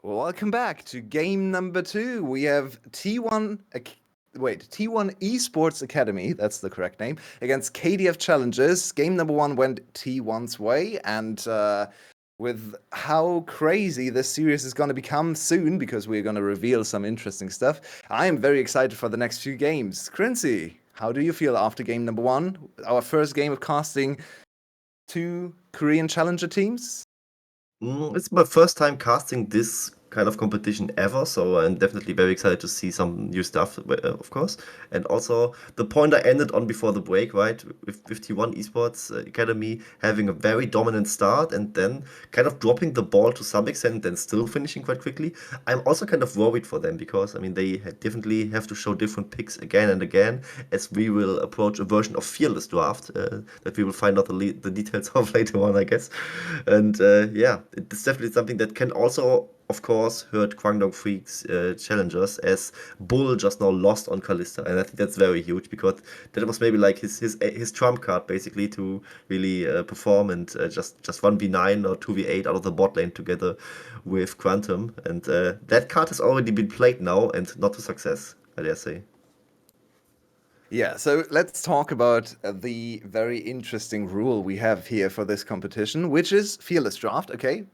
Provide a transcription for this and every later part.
Welcome back to game number 2. We have T1 Esports Academy, that's the correct name, against KDF Challenges. Game number 1 went T1's way, and with how crazy this series is going to become soon, because we're going to reveal some interesting stuff, I am very excited for the next few games. Crincy, how do you feel after game number 1? Our first game of casting 2 Korean Challenger teams? It's my first time casting this kind of competition ever, so I'm definitely very excited to see some new stuff, of course. And also, the point I ended on before the break, right, with T1 Esports Academy having a very dominant start and then kind of dropping the ball to some extent and then still finishing quite quickly. I'm also kind of worried for them because, I mean, they definitely have to show different picks again and again as we will approach a version of Fearless Draft that we will find out the details of later on, I guess. And yeah, it's definitely something that can also, of course, hurt Kwangdong Freecs challengers, as Bull just now lost on Kalista, and I think that's very huge because that was maybe like his trump card basically to really perform and just 1v9 or 2v8 out of the bot lane together with Quantum, and that card has already been played now and not to success, I dare say. Yeah, so let's talk about the very interesting rule we have here for this competition, which is Fearless Draft, okay?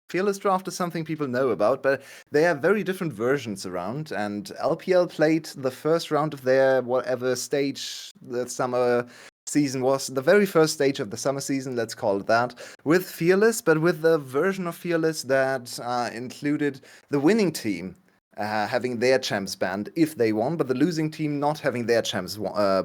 Fearless Draft is something people know about, but there are very different versions around, and LPL played the first round of their whatever stage the summer season was, the very first stage of the summer season, let's call it that, with Fearless, but with the version of Fearless that included the winning team having their champs banned if they won, but the losing team not having their champs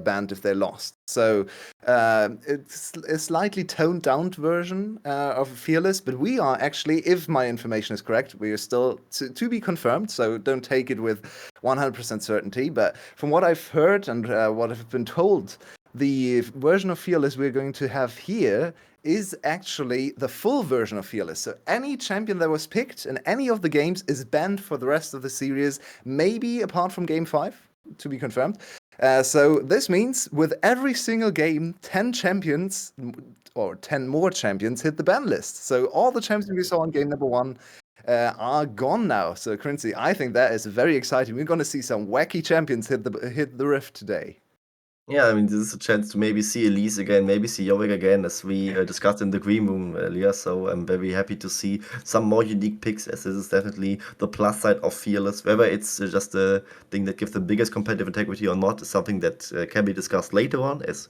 banned if they lost. So it's a slightly toned down version of Fearless, but we are actually, if my information is correct, we are still to be confirmed, so don't take it with 100% certainty. But from what I've heard and what I've been told, the version of Fearless we're going to have here is actually the full version of Fearless. So any champion that was picked in any of the games is banned for the rest of the series, maybe apart from Game 5, to be confirmed. So this means with every single game, 10 champions or 10 more champions hit the ban list. So all the champions we saw in game number 1 are gone now. So Crincy, I think that is very exciting. We're going to see some wacky champions hit the rift today. Yeah, I mean, this is a chance to maybe see Elise again, maybe see Yorick again, as we discussed in the green room earlier. So I'm very happy to see some more unique picks, as this is definitely the plus side of Fearless. Whether it's just a thing that gives the biggest competitive integrity or not is something that can be discussed later on, as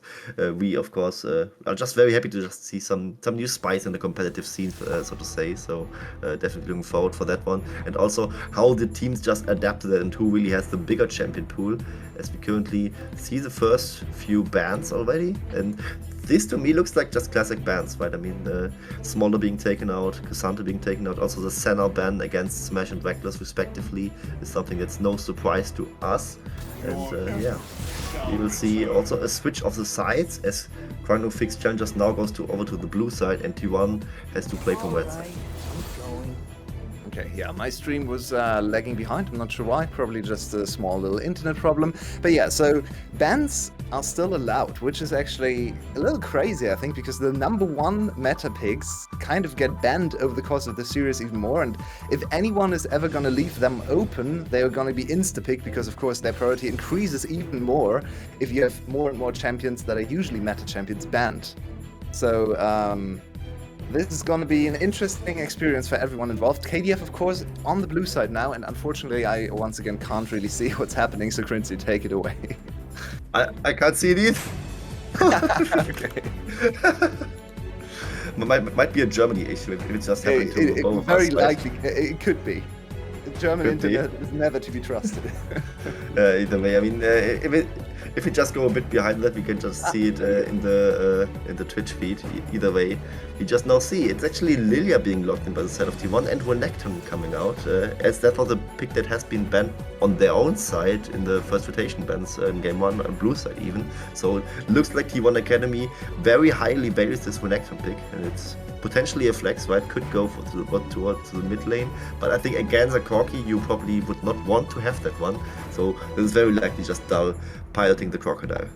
we, of course, are just very happy to just see some new spice in the competitive scene, so to say. So definitely looking forward for that one. And also how the teams just adapted it and who really has the bigger champion pool, as we currently see the first few bans already, and this to me looks like just classic bans, right? I mean, Smolder being taken out, Cassandra being taken out, also the Senna ban against Smash and Reckless respectively is something that's no surprise to us. And yeah, we will see also a switch of the sides as Kwangdong Freecs Challengers now goes over to the blue side and T1 has to play from red side. Okay, yeah, my stream was lagging behind. I'm not sure why. Probably just a small little internet problem. But yeah, so bans are still allowed, which is actually a little crazy, I think, because the number 1 meta picks kind of get banned over the course of the series even more. And if anyone is ever going to leave them open, they're going to be insta-picked because, of course, their priority increases even more if you have more and more champions that are usually meta champions banned. So, this is going to be an interesting experience for everyone involved. KDF, of course, on the blue side now, and unfortunately, I once again can't really see what's happening, so Crincy, take it away. I can't see it either. Okay. Might be a Germany issue if it's just happening to both of us. Very likely, it could be. German internet is never to be trusted. Either way, I mean, if we just go a bit behind that, we can just see it in the Twitch feed. Either way, we just now see it's actually Lilia being locked in by the side of T1 and Renekton coming out, as that was a pick that has been banned on their own side in the first rotation bans in game 1 on blue side even. So looks like T1 Academy very highly values this Renekton pick, and it's potentially a flex, right? Could go towards the mid lane, but I think against a Corki, you probably would not want to have that one. So this is very likely just Dull piloting the Crocodile.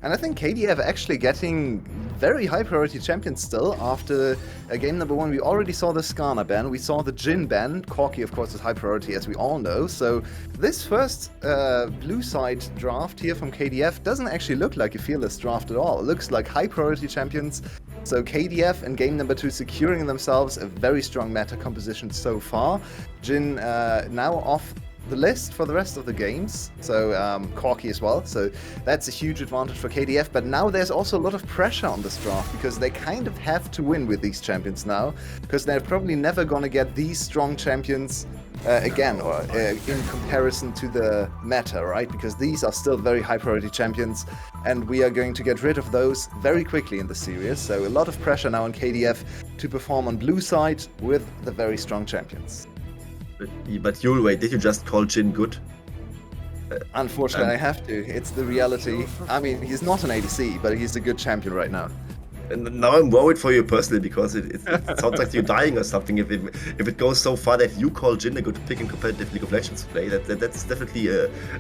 And I think KDF actually getting very high priority champions still. After game number 1, we already saw the Skarner ban, we saw the Jhin ban. Corki, of course, is high priority, as we all know. So this first blue side draft here from KDF doesn't actually look like a fearless draft at all. It looks like high priority champions. So KDF in game number 2 securing themselves a very strong meta composition so far. Jhin now off the list for the rest of the games, so Corki as well, so that's a huge advantage for KDF. But now there's also a lot of pressure on this draft, because they kind of have to win with these champions now, because they're probably never gonna get these strong champions again, or in comparison to the meta, right? Because these are still very high priority champions, and we are going to get rid of those very quickly in the series. So a lot of pressure now on KDF to perform on blue side with the very strong champions. But Yul, wait, did you just call Jhin good? Unfortunately, I have to. It's the reality. I mean, he's not an ADC, but he's a good champion right now. And now I'm worried for you personally, because it sounds like you're dying or something. If it goes so far that you call Jhin a good pick in competitive League of Legends play, that's definitely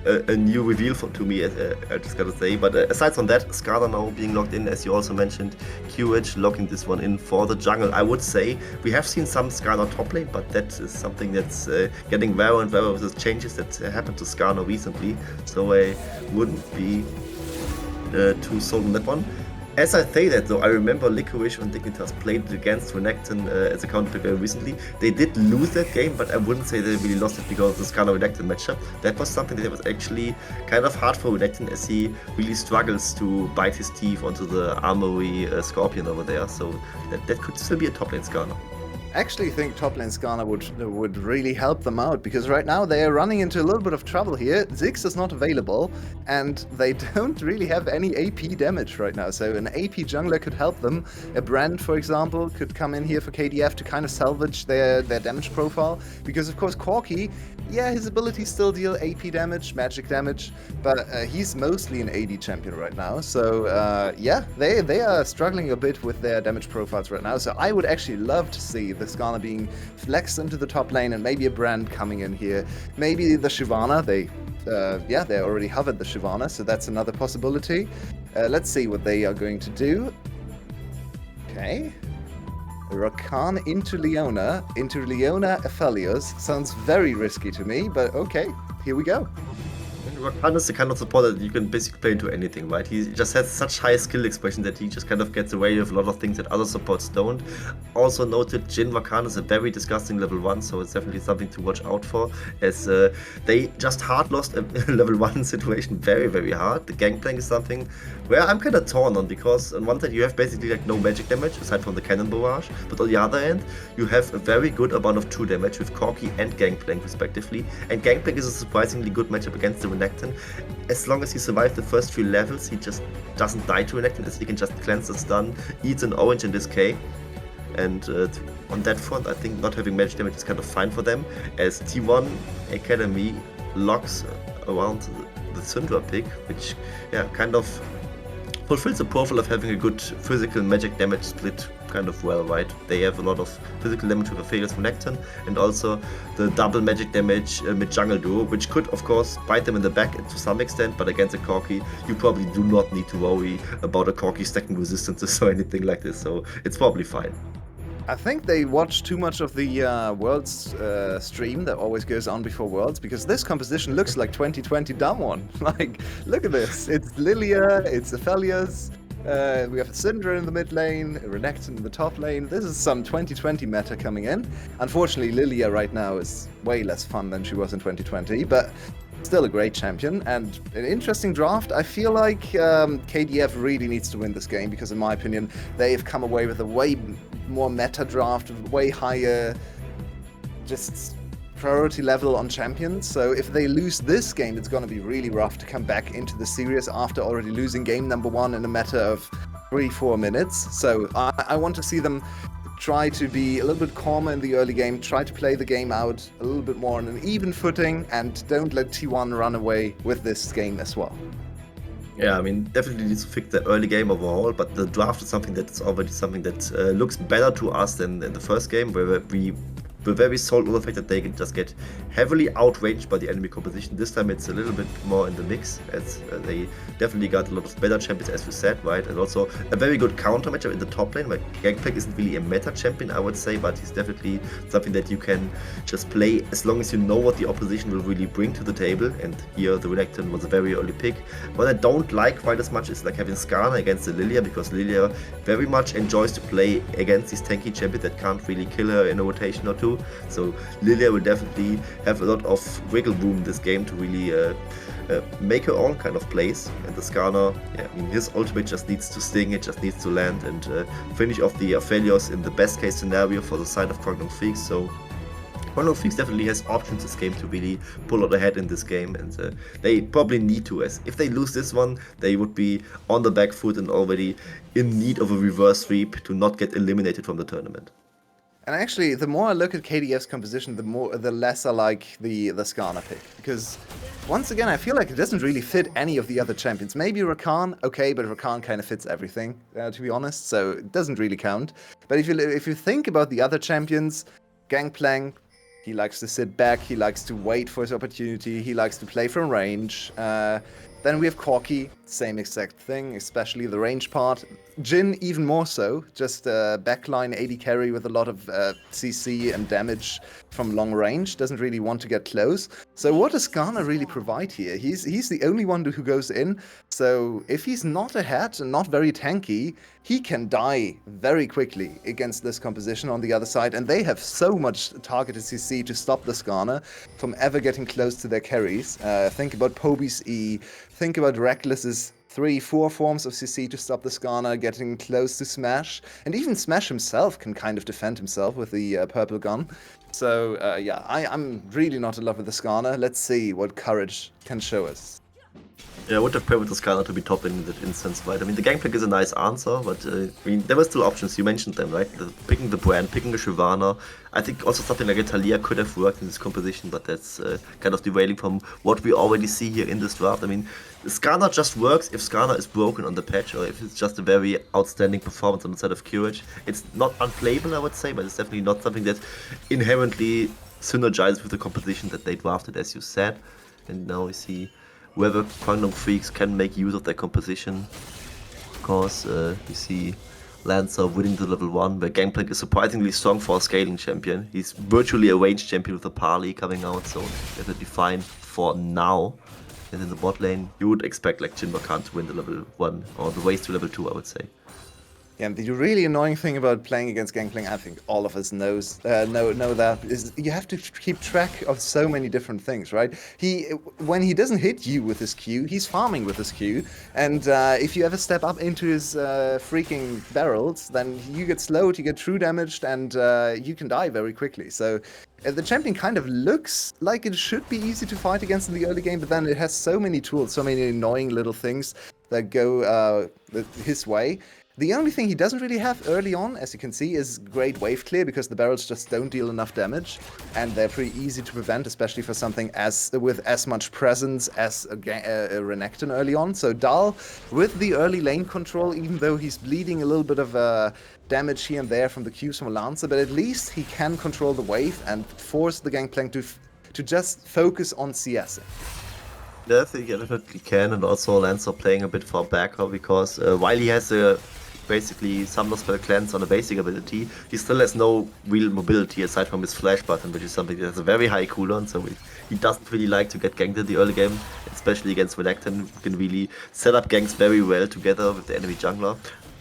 a new reveal to me, I just gotta say. But aside from that, Skarner now being locked in, as you also mentioned, QH locking this one in for the jungle. I would say we have seen some Skarner top lane, but that is something that's getting rarer and rarer with the changes that happened to Skarner recently. So I wouldn't be too sold on that one. As I say that though, I remember Licorice and Dignitas played against Renekton as a counter pick very recently. They did lose that game, but I wouldn't say they really lost it because of the Skarner Renekton matchup. That was something that was actually kind of hard for Renekton, as he really struggles to bite his teeth onto the armory Scorpion over there. So that could still be a top lane Skarner. I actually think top lane Skarner would really help them out, because right now they are running into a little bit of trouble here. Ziggs is not available, and they don't really have any AP damage right now, so an AP jungler could help them. A Brand, for example, could come in here for KDF to kind of salvage their damage profile, because of course Corki, yeah, his abilities still deal AP damage, magic damage, but he's mostly an AD champion right now, so yeah, they are struggling a bit with their damage profiles right now, so I would actually love to see the Skarner being flexed into the top lane, and maybe a Brand coming in here. Maybe the Shyvana, they already hovered the Shyvana, so that's another possibility. Let's see what they are going to do. Okay. Rakan into Leona Aphelios. Sounds very risky to me, but okay, here we go. Rakan is the kind of supporter that you can basically play into anything, right? He just has such high skill expression that he just kind of gets away with a lot of things that other supports don't. Also noted, Jhin Rakan is a very disgusting level 1, so it's definitely something to watch out for, as they just hard lost a level 1 situation very, very hard. The gangplank is something where I'm kind of torn on, because on one side you have basically like no magic damage aside from the cannon barrage, but on the other end you have a very good amount of true damage with Corki and gangplank respectively, and gangplank is a surprisingly good matchup against the Renekton. As long as he survives the first few levels, he just doesn't die to Renekton, as he can just cleanse the stun, eats an orange in this K. And on that front, I think not having magic damage is kind of fine for them, as T1 Academy locks around the Syndra pick, which kind of fulfills the profile of having a good physical magic damage split kind of well, right? They have a lot of physical damage with Aphelios Renekton, and also the double magic damage mid-jungle duo, which could of course bite them in the back to some extent, but against a Corki, you probably do not need to worry about a Corki stacking resistances or anything like this, so it's probably fine. I think they watch too much of the Worlds stream that always goes on before Worlds, because this composition looks like 2020 Damwon. Like, look at this. It's Lilia, it's Aphelios, we have Syndra in the mid lane, Renekton in the top lane. This is some 2020 meta coming in. Unfortunately, Lilia right now is way less fun than she was in 2020, but still a great champion and an interesting draft. I feel like KDF really needs to win this game, because in my opinion, they've come away with a way more meta draft, way higher just priority level on champions. So if they lose this game, it's going to be really rough to come back into the series after already losing game number 1 in a matter of 3-4 minutes. So I want to see them try to be a little bit calmer in the early game, try to play the game out a little bit more on an even footing, and don't let T1 run away with this game as well. Yeah, I mean, definitely needs to fix the early game overall, but the draft is something that's already something that looks better to us than in the first game, where we the very sole other fact that they can just get heavily outranged by the enemy composition. This time it's a little bit more in the mix, as they definitely got a lot of better champions, as we said, right? And also a very good counter matchup in the top lane. Like Gangplank isn't really a meta champion, I would say, but he's definitely something that you can just play as long as you know what the opposition will really bring to the table. And here the Renekton was a very early pick. What I don't like quite as much is like having Skarner against the Lilia, because Lilia very much enjoys to play against these tanky champions that can't really kill her in a rotation or two. So Lilia will definitely have a lot of wiggle room in this game to really make her own kind of plays. And the Skarner, yeah, I mean, his ultimate just needs to sting, it just needs to land and finish off the Aphelios in the best case scenario for the side of Kwangdong Freecs. So Kwangdong Freecs definitely has options this game to really pull out ahead in this game, and they probably need to, as if they lose this one, they would be on the back foot and already in need of a reverse sweep to not get eliminated from the tournament. And actually, the more I look at KDF's composition, the less I like the Skarner pick. Because, once again, I feel like it doesn't really fit any of the other champions. Maybe Rakan, okay, but Rakan kind of fits everything, to be honest, so it doesn't really count. But if you think about the other champions, Gangplank, he likes to sit back, he likes to wait for his opportunity, he likes to play from range. Then we have Corki, same exact thing, especially the range part. Jhin even more so, just backline AD carry with a lot of CC and damage from long range, doesn't really want to get close. So what does Skarner really provide here? He's the only one who goes in, so if he's not ahead and not very tanky, he can die very quickly against this composition on the other side, and they have so much targeted CC to stop the Skarner from ever getting close to their carries. Think about Poby's E, think about Reckless's 3-4 forms of CC to stop the Skarner getting close to Smash, and even Smash himself can kind of defend himself with the purple gun. So yeah, I'm really not in love with the Skarner. Let's see what Courage can show us. Yeah, I would have preferred the Skarner to be top in that instance, right? I mean, the Gangplank is a nice answer, but I mean, there were still options, you mentioned them, right? Picking the brand, picking a Shyvana. I think also something like a Talia could have worked in this composition, but that's kind of derailing from what we already see here in this draft. I mean, Skarner just works if Skarner is broken on the patch, or if it's just a very outstanding performance on the side of Courage. It's not unplayable, I would say, but it's definitely not something that inherently synergizes with the composition that they drafted, as you said. And now we see whether Kwangdong Freecs can make use of their composition. Of course, we see Lancer winning the level 1, where Gangplank is surprisingly strong for a scaling champion. He's virtually a range champion with a parley coming out, so definitely fine for now. And in the bot lane, you would expect like Jhin Rakan to win the level 1, or the race to level 2, I would say. Yeah, and the really annoying thing about playing against Gangplank, I think all of us know that, is you have to keep track of so many different things, right? When he doesn't hit you with his Q, he's farming with his Q, and if you ever step up into his freaking barrels, then you get slowed, you get true damaged, and you can die very quickly. So the champion kind of looks like it should be easy to fight against in the early game, but then it has so many tools, so many annoying little things that go his way. The only thing he doesn't really have early on, as you can see, is great wave clear, because the barrels just don't deal enough damage, and they're pretty easy to prevent, especially for something with as much presence as a Renekton early on. So Dal, with the early lane control, even though he's bleeding a little bit of damage here and there from the Qs from Lancer, but at least he can control the wave and force the Gangplank to just focus on CSing. Yeah, I think he definitely can, and also Lancer playing a bit for backer, because while he has basically Summoner Spell Cleanse on a basic ability, he still has no real mobility aside from his flash button, which is something that has a very high cooldown, so he doesn't really like to get ganked in the early game, especially against Renekton, who can really set up ganks very well together with the enemy jungler.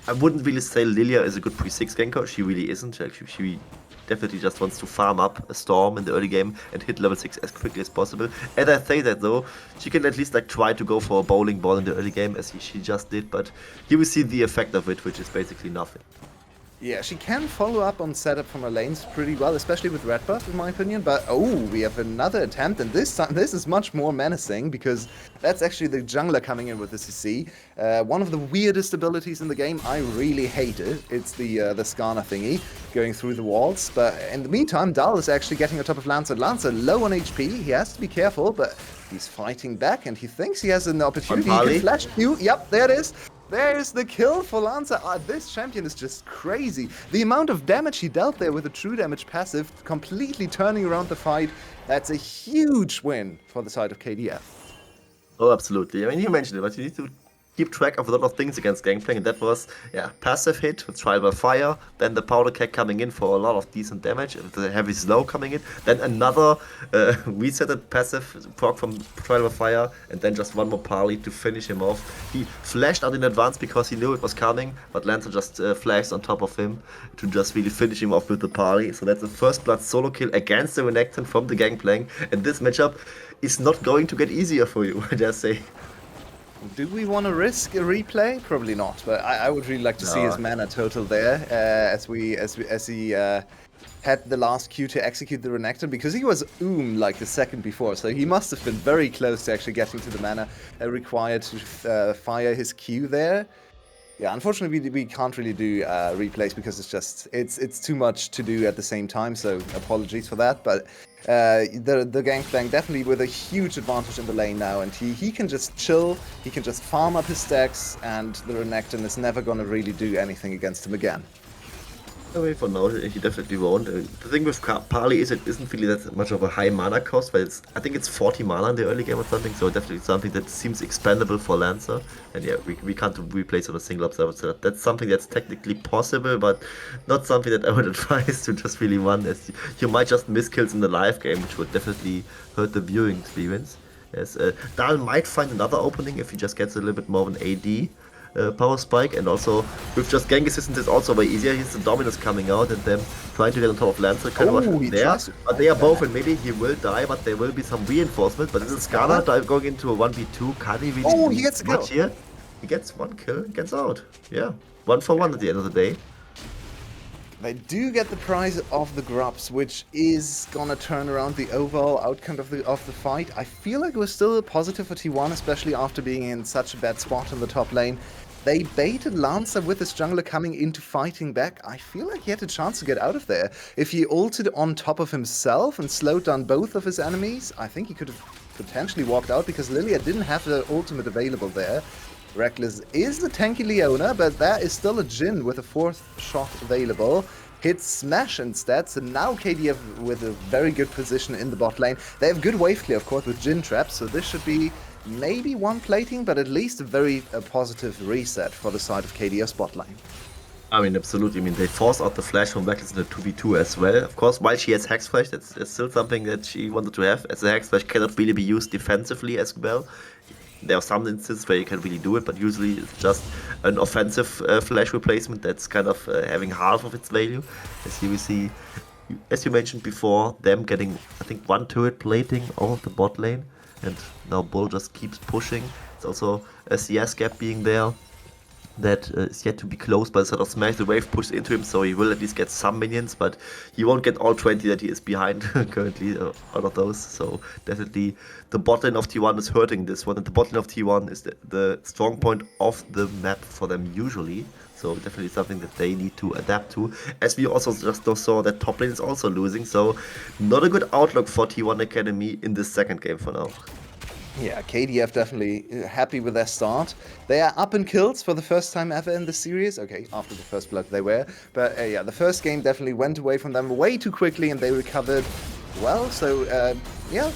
I wouldn't really say Lilia is a good pre-6 ganker, she really isn't. She definitely just wants to farm up a Storm in the early game and hit level 6 as quickly as possible. And I say that though, she can at least like try to go for a bowling ball in the early game, as she just did, but here we see the effect of it, which is basically nothing. Yeah, she can follow up on setup from her lanes pretty well, especially with red buff, in my opinion. But oh, we have another attempt, and this time this is much more menacing, because that's actually the jungler coming in with the CC. One of the weirdest abilities in the game. I really hate it. It's the Skarner thingy going through the walls. But in the meantime, Dal is actually getting on top of Lancer. Lancer low on HP. He has to be careful, but he's fighting back, and he thinks he has an opportunity. He can flash Q. Yep, there it is. There's the kill for Lancer. This champion is just crazy. The amount of damage he dealt there with a true damage passive, completely turning around the fight. That's a huge win for the side of KDF. Oh, absolutely. I mean, you mentioned it, but you need to keep track of a lot of things against Gangplank, and that was, yeah, passive hit with Trial by Fire, then the Powder Keg coming in for a lot of decent damage, the Heavy Slow coming in, then another resetted passive proc from Trial by Fire, and then just one more parley to finish him off. He flashed out in advance because he knew it was coming, but Lancer just flashed on top of him to just really finish him off with the parley. So that's the first blood solo kill against the Renekton from the Gangplank, and this matchup is not going to get easier for you, I dare say. Do we want to risk a replay? Probably not, but I would really like to see his No. mana total there as he had the last Q to execute the Renekton, because he was like the second before, so he must have been very close to actually getting to the mana required to fire his Q there. Yeah, unfortunately we can't really do replays because it's too much to do at the same time, so apologies for that, but the Gangplank definitely with a huge advantage in the lane now, and he can just chill, he can just farm up his stacks, and the Renekton is never gonna really do anything against him again. Away for now, he definitely won't. The thing with Parley is it isn't really that much of a high mana cost, but I think it's 40 mana in the early game or something, so definitely something that seems expendable for Lancer. And yeah, we can't replace on a single observer, so that's something that's technically possible, but not something that I would advise to just really run, as you might just miss kills in the live game, which would definitely hurt the viewing experience. Yes, Dahl might find another opening if he just gets a little bit more of an AD. Power spike, and also with just gank assistance is also way easier. Here's the Dominus coming out and then trying to get on top of Lancer, kind of there. But they are both, and maybe he will die, but there will be some reinforcement. But this is Skarner going into a 1v2. Can he really he gets a kill here? He gets one kill, gets out. Yeah, 1 for 1 at the end of the day. They do get the prize of the Grubs, which is gonna turn around the overall outcome of the fight. I feel like we're still positive for T1, especially after being in such a bad spot in the top lane. They baited Lancer with his jungler coming into fighting back. I feel like he had a chance to get out of there. If he ulted on top of himself and slowed down both of his enemies, I think he could have potentially walked out, because Lilia didn't have the ultimate available there. Reckless is the tanky Leona, but that is still a Jhin with a 4th shot available. Hits Smash instead, so now KDF with a very good position in the bot lane. They have good wave clear, of course, with Jhin traps, so this should be maybe one plating, but at least a very positive reset for the side of KDF's bot lane. I mean, absolutely. I mean, they force out the flash from Reckless in the 2v2 as well. Of course, while she has Hex Flash, that's still something that she wanted to have, as the Hex Flash cannot really be used defensively as well. There are some instances where you can really do it, but usually it's just an offensive flash replacement that's kind of having half of its value. As here we see, as you mentioned before, them getting, I think, one turret plating out of the bot lane, and now Bull just keeps pushing. It's also a CS gap being there that is yet to be closed by the side of Smash. The wave pushes into him, so he will at least get some minions, but he won't get all 20 that he is behind currently out of those. So definitely the bot lane of T1 is hurting this one, and the bot lane of T1 is the strong point of the map for them usually. So definitely something that they need to adapt to. As we also just saw that top lane is also losing, so not a good outlook for T1 Academy in this second game for now. Yeah, KDF definitely happy with their start. They are up in kills for the first time ever in the series. Okay, after the first blood they were. But yeah, the first game definitely went away from them way too quickly, and they recovered well. So yeah,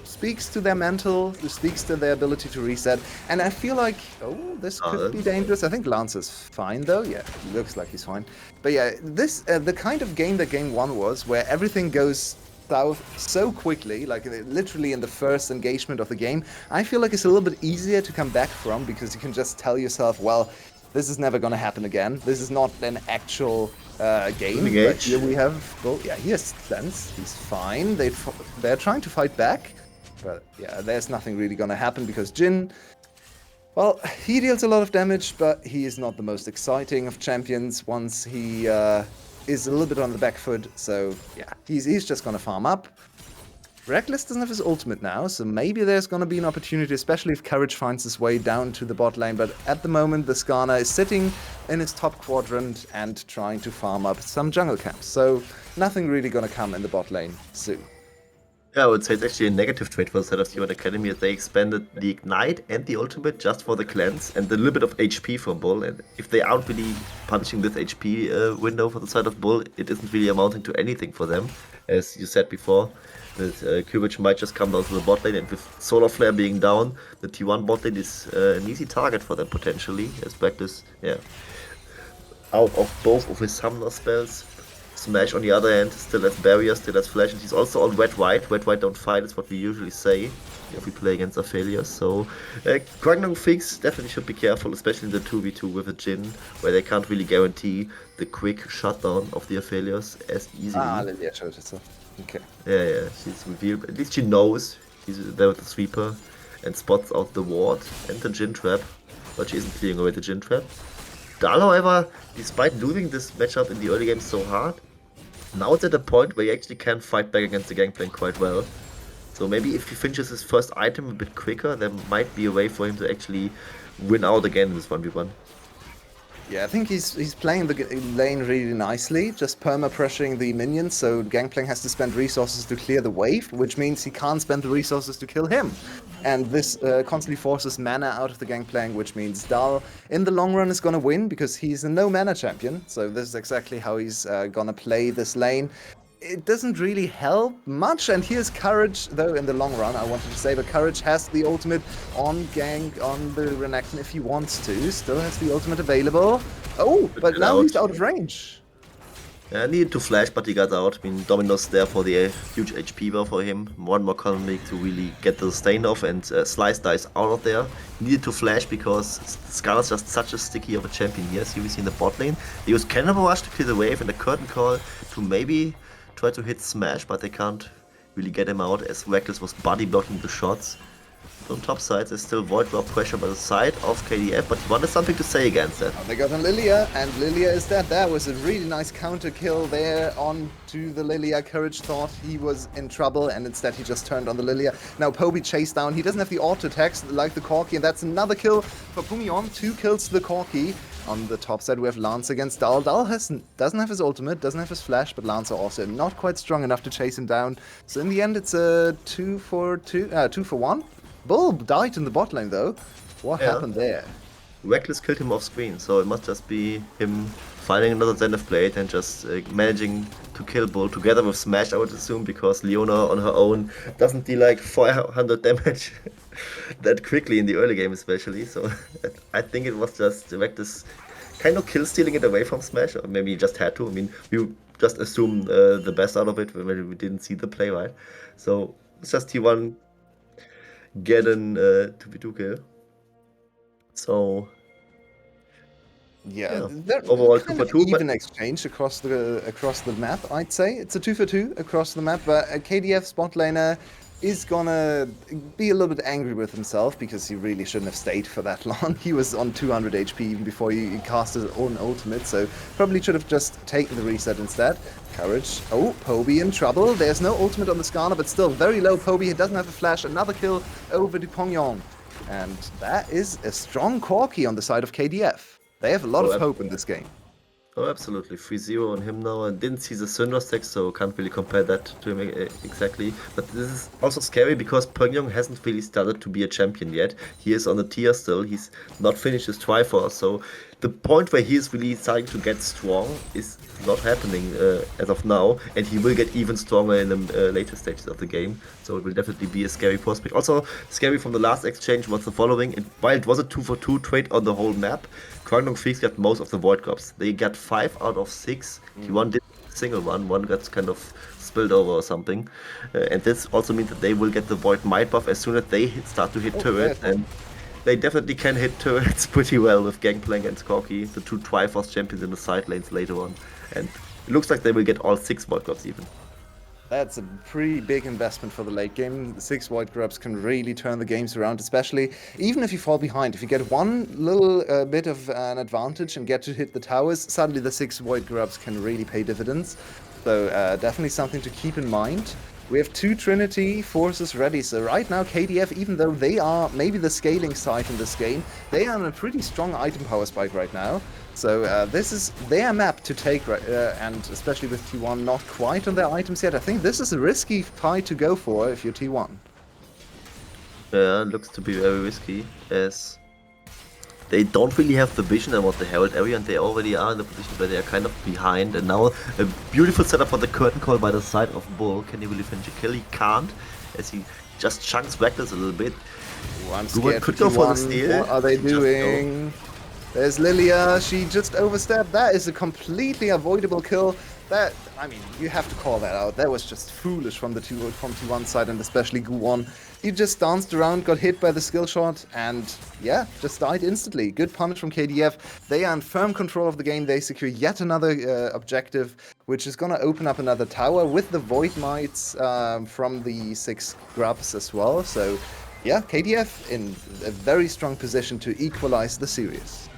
speaks to their mental, speaks to their ability to reset. And I feel like, this could be dangerous. I think Lance is fine though. Yeah, looks like he's fine. But yeah, this the kind of game that game 1 was, where everything goes south so quickly, like literally in the first engagement of the game. I feel like it's a little bit easier to come back from, because you can just tell yourself, well, this is never gonna happen again. This is not an actual game. But here we have, well, yeah, here's Cleanse. He's fine. They're trying to fight back, but yeah, there's nothing really gonna happen, because Jhin, well, he deals a lot of damage, but he is not the most exciting of champions once he is a little bit on the back foot. So yeah, he's just gonna farm up. Reckless doesn't have his ultimate now, so maybe there's gonna be an opportunity, especially if Courage finds his way down to the bot lane. But at the moment, the Skarner is sitting in his top quadrant and trying to farm up some jungle camps. So nothing really gonna come in the bot lane soon. Yeah, I would say it's actually a negative trait for the side of T1 Academy. They expanded the Ignite and the Ultimate just for the cleanse and a little bit of HP from Bull. And if they aren't really punishing this HP window for the side of Bull, it isn't really amounting to anything for them. As you said before, that Courage might just come down to the bot lane, and with Solar Flare being down, the T1 bot lane is an easy target for them potentially. As Practice, yeah, out of both of his summoner spells. Smash on the other hand still has barrier, still has flash, and he's also on red white. Red white don't fight is what we usually say if we play against Aphelios. So Kwangdong Freecs definitely should be careful, especially in the 2v2 with a Jhin, where they can't really guarantee the quick shutdown of the Aphelios as easily. Lilia showed it, so. Okay. Yeah, she's revealed. At least she knows he's there with the sweeper and spots out the ward and the Jhin trap, but she isn't clearing away the Jhin trap. Dahl, however, despite losing this matchup in the early game so hard, now it's at a point where he actually can fight back against the Gangplank quite well. So maybe if he finishes his first item a bit quicker, there might be a way for him to actually win out again in this 1v1. Yeah, I think he's playing the lane really nicely, just perma-pressuring the minions, so Gangplank has to spend resources to clear the wave, which means he can't spend the resources to kill him. And this constantly forces mana out of the Gangplank, which means Dahl, in the long run, is gonna win, because he's a no-mana champion, so this is exactly how he's gonna play this lane. It doesn't really help much, and here's Courage, though in the long run, I wanted to say, but Courage has the ultimate on Gang, on the Renekton if he wants to, still has the ultimate available. Oh, but now he's out of range. Yeah, needed to flash, but he got out. I mean, Domino's there for the huge HP bar for him. One more colony to really get the stain off, and Slice dies out of there. Needed to flash because Scarlet's just such a sticky of a champion here. See, we see in the bot lane. They use Cannibal Rush to kill the wave and a Curtain Call to maybe try to hit Smash, but they can't really get him out as Reckless was body blocking the shots. On top side, there's still Void Drop pressure by the side of KDF, but he wanted something to say against that. They got on Lilia, and Lilia is dead. That was a really nice counter kill there onto the Lilia. Courage thought he was in trouble, and instead he just turned on the Lilia. Now Poby chased down. He doesn't have the auto attacks like the Corki, and that's another kill for Pumion. 2 kills to the Corki. On the top side, we have Lance against Dahl. Dahl doesn't have his ultimate, doesn't have his flash, but Lance are also not quite strong enough to chase him down. So in the end, it's a 2 for 1. Bull died in the bot lane, though. What happened there? Reckless killed him off screen, so it must just be him finding another Zenith Blade and just managing to kill Bull together with Smash, I would assume, because Leona on her own doesn't deal like 400 damage that quickly in the early game especially, so I think it was just Reckless kind of kill stealing it away from Smash, or maybe he just had to. I mean, we just assumed the best out of it when we didn't see the play, right? So it's just T1 get an 2v2 kill. So yeah, overall kind 2 for 2. Even exchange across the map, I'd say. It's a 2 for 2 across the map, but KDF spot laner is gonna be a little bit angry with himself because he really shouldn't have stayed for that long. He was on 200 HP even before he cast his own ultimate, so probably should have just taken the reset instead. Courage. Oh, Poby in trouble. There's no ultimate on the Skarner, but still very low. Poby doesn't have a flash. Another kill over to Pongyong. And that is a strong Corki on the side of KDF. They have a lot of hope in this game. Oh, absolutely. 3-0 on him now. I didn't see the Syndra stack, so can't really compare that to him exactly. But this is also scary because Pyongyang hasn't really started to be a champion yet. He is on the tier still. He's not finished his Triforce, so the point where he is really starting to get strong is not happening as of now, and he will get even stronger in the later stages of the game. So it will definitely be a scary prospect. Also, scary from the last exchange was the following. While it was a 2 for 2 trade on the whole map, Kwangdong Freecs got most of the Void Drops. They got 5 out of 6. T1 did a single one got kind of spilled over or something. And this also means that they will get the Void Might buff as soon as they start to hit turrets. And they definitely can hit turrets pretty well with Gangplank and Skorky, the 2 Triforce champions in the side lanes later on. And it looks like they will get all 6 Void Drops even. That's a pretty big investment for the late game. The 6 Void Grubs can really turn the games around, especially even if you fall behind. If you get one little bit of an advantage and get to hit the towers, suddenly the 6 Void Grubs can really pay dividends. So definitely something to keep in mind. We have 2 Trinity forces ready. So right now, KDF, even though they are maybe the scaling side in this game, they are on a pretty strong item power spike right now. So this is their map to take, and especially with T1 not quite on their items yet. I think this is a risky fight to go for if you're T1. Yeah, looks to be very risky, as they don't really have the vision about the Herald area, and they already are in the position where they are kind of behind. And now a beautiful setup for the curtain call by the side of Bull. Can he really finish a kill? He can't, as he just chunks Reckless a little bit. One scared could go for the steal. What are they doing? There's Lilia, she just overstepped. That is a completely avoidable kill. That, I mean, you have to call that out. That was just foolish from the T1 side, and especially Guwon. He just danced around, got hit by the skill shot, and yeah, just died instantly. Good punish from KDF. They are in firm control of the game. They secure yet another objective, which is going to open up another tower with the Void Mites from the 6 grubs as well. So yeah, KDF in a very strong position to equalize the series.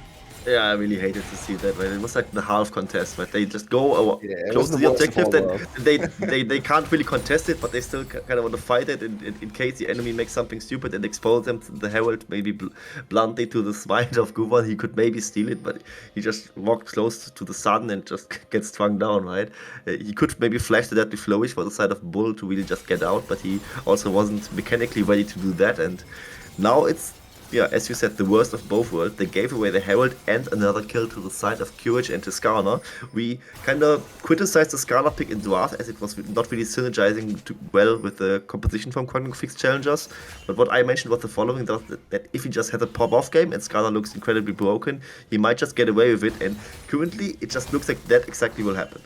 Yeah, I really hated to see that, right? It was like the half contest, but they just go close to the worst of objective, all then worlds. they can't really contest it, but they still kind of want to fight it in case the enemy makes something stupid and expose them to the Herald, maybe bluntly to the smite of Guwon. He could maybe steal it, but he just walked close to the sun and just gets strung down, right? He could maybe flash the deadly flourish for the side of Bull to really just get out, but he also wasn't mechanically ready to do that, and now it's, yeah, as you said, the worst of both worlds. They gave away the Herald and another kill to the side of Courage and Tiscana. We kind of criticized the Skarner pick in draft, as it was not really synergizing well with the composition from Kwangdong Freecs challengers. But what I mentioned was the following, that if he just had a pop-off game and Skarner looks incredibly broken, he might just get away with it, and currently it just looks like that exactly will happen.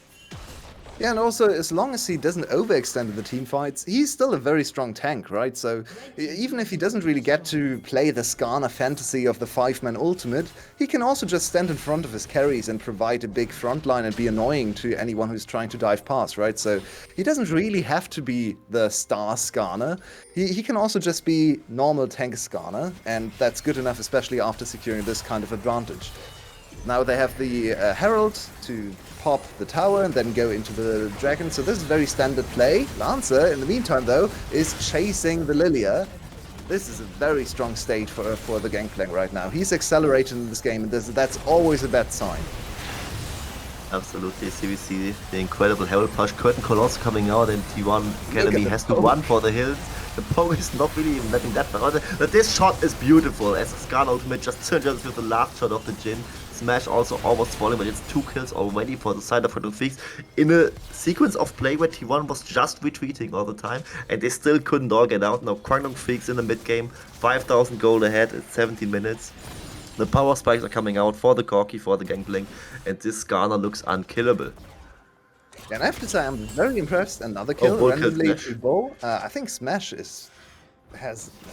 Yeah, and also, as long as he doesn't overextend in the team fights, he's still a very strong tank, right? So even if he doesn't really get to play the Skarner fantasy of the 5-man ultimate, he can also just stand in front of his carries and provide a big front line and be annoying to anyone who's trying to dive past, right? So he doesn't really have to be the star Skarner. He can also just be normal tank Skarner, and that's good enough, especially after securing this kind of advantage. Now they have the Herald to pop the tower and then go into the dragon, so this is very standard play. Lancer, in the meantime though, is chasing the Lilia. This is a very strong state for the Gangplank right now. He's accelerated in this game, and that's always a bad sign. Absolutely, so we see the incredible Herald push. Curtain Call also coming out, and T1 Academy has to run for the hills. The poke is not really even letting that matter. But this shot is beautiful, as the Skarner ultimate just synergizes with the last shot of the Jhin. Smash also almost falling, but it's 2 kills already for the side of Kwangdong Freecs in a sequence of play where T1 was just retreating all the time, and they still couldn't all get out. Now Kwangdong Freecs in the mid game, 5,000 gold ahead at 17 minutes. The power spikes are coming out for the Corki, for the Gangplank, and this Skarner looks unkillable. And I have to say, I'm very impressed. Another kill randomly to Bo. I think Smash has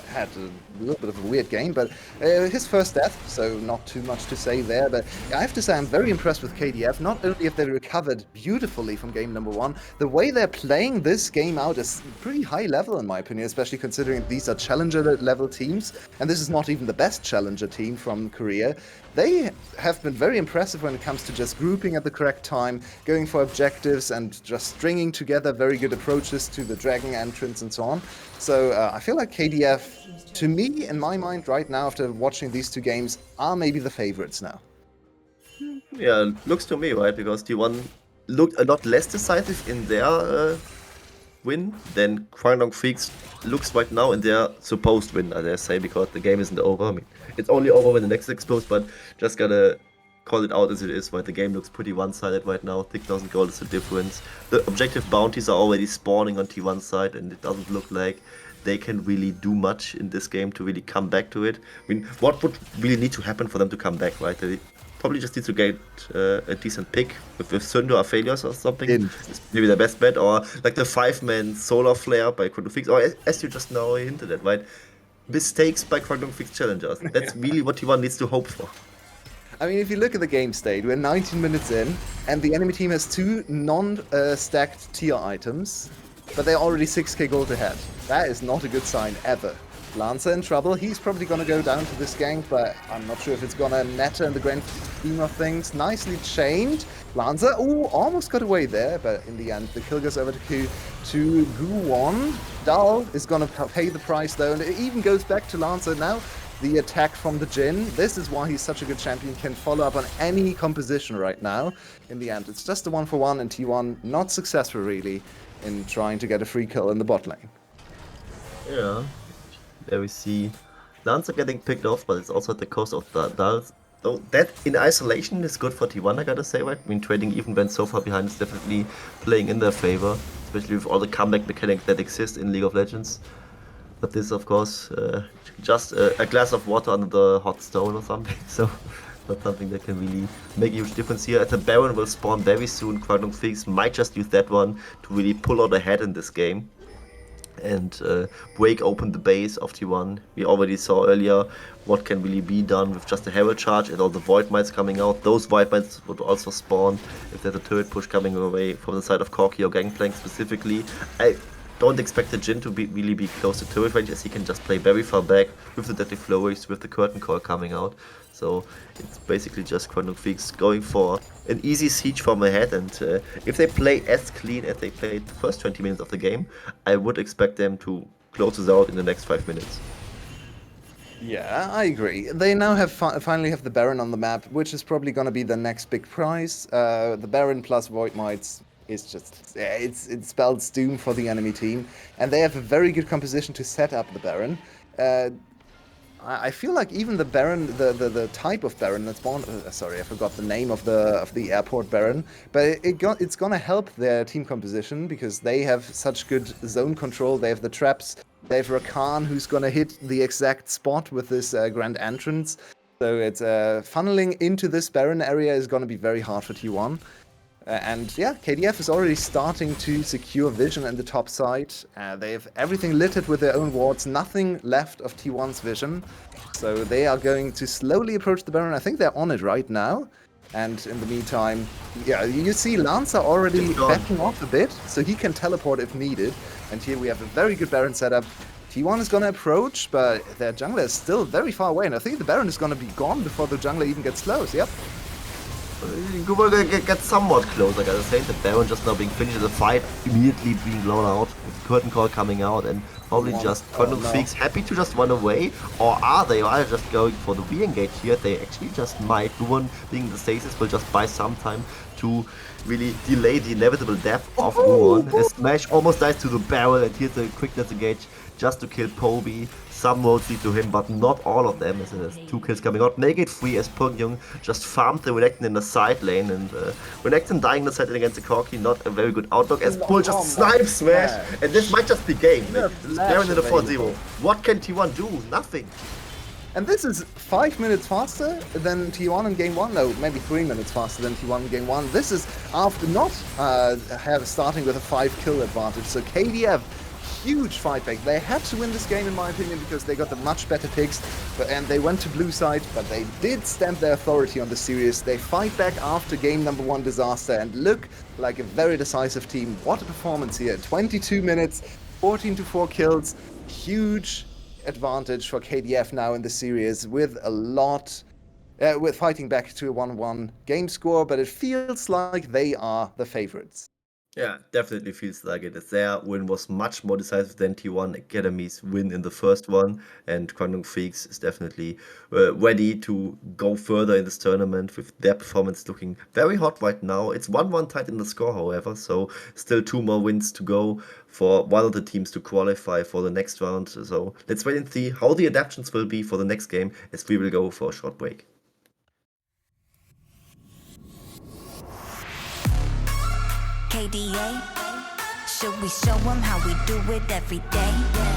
had a little bit of a weird game, but his first death, so not too much to say there. But I have to say I'm very impressed with KDF. Not only have they recovered beautifully from game number 1, the way they're playing this game out is pretty high level in my opinion, especially considering these are challenger level teams, and this is not even the best challenger team from Korea. They have been very impressive when it comes to just grouping at the correct time, going for objectives, and just stringing together very good approaches to the dragon entrance and so on. So I feel like KDF, to me, in my mind right now, after watching these 2 games, are maybe the favorites now. Yeah, looks to me, right? Because T1 looked a lot less decisive in their win than Kwangdong Freecs looks right now in their supposed win, I dare say, because the game isn't over. I mean, it's only over when the next is exposed, but just gotta call it out as it is, right? The game looks pretty one-sided right now. 6,000 gold is the difference. The objective bounties are already spawning on T1 side, and it doesn't look like they can really do much in this game to really come back to it. I mean, what would really need to happen for them to come back, right? They probably just need to get a decent pick with Sundo or Failures or something. It's maybe the best bet, or like the 5-man solar flare by Kwangdong Freecs, or as you just now hinted at, right? Mistakes by Kwangdong Freecs challengers. That's really what T1 needs to hope for. I mean, if you look at the game state, we're 19 minutes in, and the enemy team has 2 non-stacked tier items, but they're already 6k gold ahead. That is not a good sign, ever. Lancer in trouble. He's probably going to go down to this gank, but I'm not sure if it's going to matter in the grand scheme of things. Nicely chained. Lancer, almost got away there, but in the end, the kill goes over to Guwon. Dal is going to pay the price, though, and it even goes back to Lancer now. The attack from the Jhin. This is why he's such a good champion, can follow up on any composition right now. In the end, it's just a 1-for-1, and T1 not successful, really, in trying to get a free kill in the bot lane. Yeah, there we see Lancer getting picked off, but it's also at the cost of Dal. So that in isolation is good for T1, I gotta say, right? I mean, trading even when so far behind is definitely playing in their favor, especially with all the comeback mechanics that exist in League of Legends. But this, of course, just a glass of water under the hot stone or something, so not something that can really make a huge difference here. As the Baron will spawn very soon, Kwangdong Freecs might just use that one to really pull out ahead in this game and break open the base of T1. We already saw earlier what can really be done with just a Herald charge and all the Void Mites coming out. Those Void Mites would also spawn if there's a turret push coming away from the side of Corki or Gangplank specifically. I don't expect the Jhin to really be close to turret range, as he can just play very far back with the Deadly Flurries, with the Curtain Call coming out. So it's basically just Kwangdong Freecs going for an easy siege from ahead, and if they play as clean as they played the first 20 minutes of the game, I would expect them to close this out in the next 5 minutes. Yeah, I agree. They now have finally have the Baron on the map, which is probably going to be the next big prize. The Baron plus Void Mites is just, it spells doom for the enemy team, and they have a very good composition to set up the Baron. I feel like even the Baron, the type of Baron that's born, sorry, I forgot the name of the airport Baron, but it's gonna help their team composition because they have such good zone control. They have the traps. They have Rakan, who's gonna hit the exact spot with this grand entrance. So it's funneling into this Baron area is gonna be very hard for T1. And yeah, KDF is already starting to secure vision in the top side. They have everything littered with their own wards, nothing left of T1's vision. So they are going to slowly approach the Baron. I think they're on it right now. And in the meantime, yeah, you see Lancer already backing off a bit, so he can teleport if needed. And here we have a very good Baron setup. T1 is going to approach, but their jungler is still very far away. And I think the Baron is going to be gone before the jungler even gets close. Yep. Google get somewhat close, I gotta say. The Baron just now being finished, the fight immediately being blown out, with the Curtain Call coming out, and probably just Kwangdong Freecs happy to just run away, or are they just going for the re-engage here? They actually just might. Guwon being the stasis will just buy some time to really delay the inevitable death of Guwon. A smash almost dies to the barrel, and here's a quickness engage just to kill Poby. Some roads lead to him, but not all of them, as there's 2 kills coming out. Make it free as Pyongyang just farmed the Renekton in the side lane, and Renekton dying in the side lane against the Corki, not a very good outlook, as Bull just snipe smash, and this might just be game. Baron in the 4-0. What can T1 do? Nothing. And this is 5 minutes faster than T1 in game 1. No, maybe 3 minutes faster than T1 in game 1. This is after not starting with a 5-kill advantage. So KDF, huge fight back. They had to win this game, in my opinion, because they got the much better picks, and they went to blue side, but they did stamp their authority on the series. They fight back after game number 1 disaster and look like a very decisive team. What a performance here. 22 minutes, 14-4 kills. Huge advantage for KDF now in the series, with a lot, with fighting back to a 1-1 game score, but it feels like they are the favorites. Yeah, definitely feels like it. As their win was much more decisive than T1 Academy's win in the first one, and Kwangdong Freecs is definitely ready to go further in this tournament with their performance looking very hot right now. It's 1-1 tied in the score, however, so still 2 more wins to go for one of the teams to qualify for the next round. So let's wait and see how the adaptations will be for the next game, as we will go for a short break. KDA, should we show them how we do it every day?